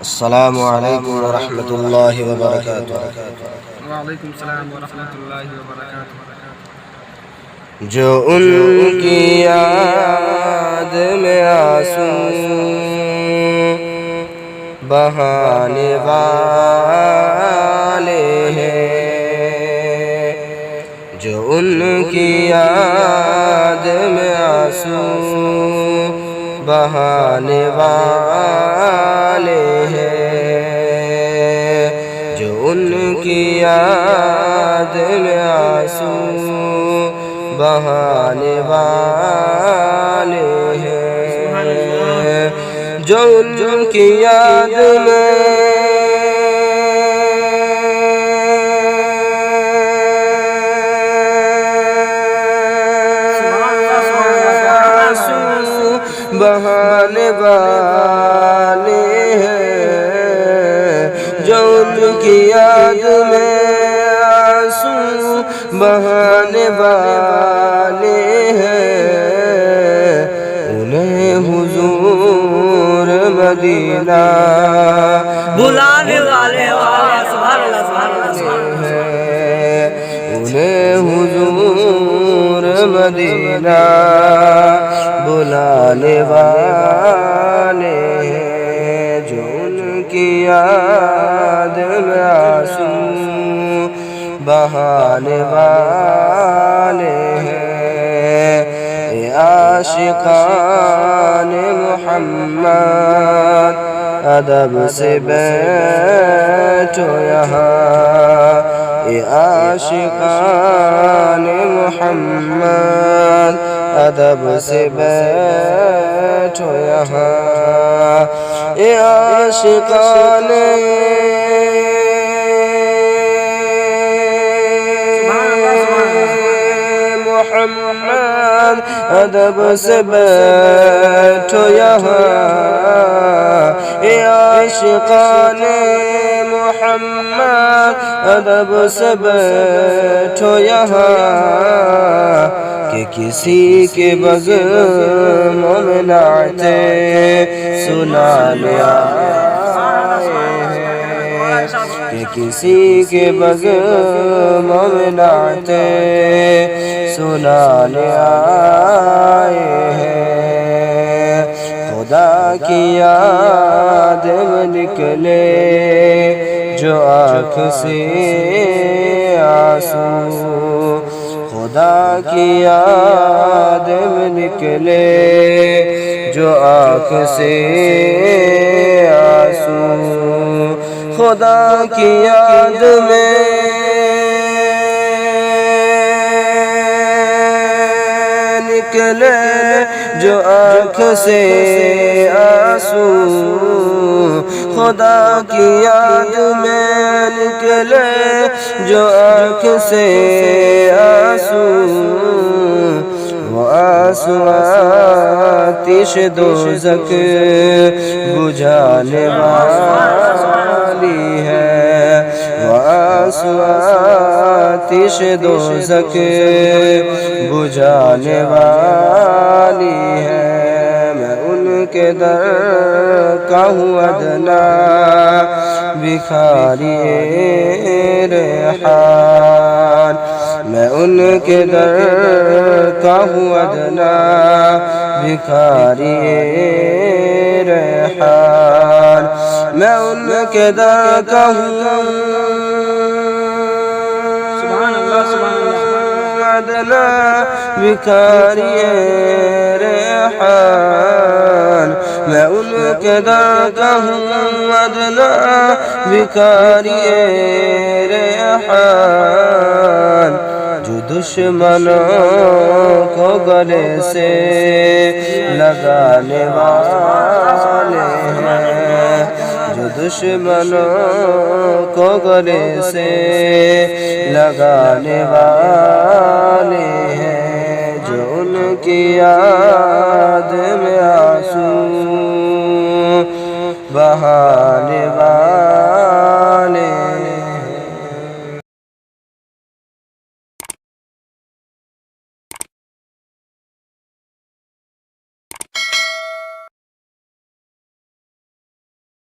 السلام علیکم ورحمۃ اللہ وبرکاتہ۔ وعلیکم السلام ورحمۃ اللہ وبرکاتہ۔ جو ان کی یاد میں آنسو بہانے والے ہیں، جو ان کی یاد میں آنسو بہانے والے ہیں، جو ان کی یاد میں آنسو بہانے والے ہیں، جو ان کی یاد میں بہانے والے ہیں، جو ان کی یاد میں آنسو بہانے والے ہیں، انہیں حضور مدینہ بلانے والے ہیں، انہیں حضور مدینہ بلانے والے ہیں، جو ان کی یاد میں آنسو بہانے والے ہیں۔ اے عاشقان محمد ادب سے بیٹھو یہاں، اے عاشقان محمد ادب سے بیٹھو یہاں، اے عاشقان محمد ادب سے بیٹھو یہاں، اے عاشقان محمد ادب سے بیٹھو یہاں، کہ کسی کے بغیر میں نعتیں سنانے آئے ہیں، کہ کسی کے بغیر میں نعتیں سنانے آئے ہیں، خدا کی یاد میں نکلے جو آنکھ سے آنسو، خدا کی یاد میں نکلے جو آنکھ سے آنسو، خدا کی یاد میں نکلے جو آنکھ سے آنسو، خدا کی یاد میں نکلے جو آنکھ سے آنسو، وہ آنسو آتش دوزخ بجھانے والی ہے، وہ آنسو آتش دوزخ بجھانے والی ہے، میں ان کے در کا ہوں ادنا بھکاری ریحان، میں ان کے در کا ہوں ادنا بھکاری ریحان، میں ان کے در کا ہوں ادنا بھکاری ریحان، میں ان کے در کا ہوں ادنا بھکاری ریحان، جو دشمنوں کو گلے سے لگانے والے ہیں، جو دشمنوں کو گلے سے لگانے والے ہیں، جو ان کی یاد میں آنسو بہانے والے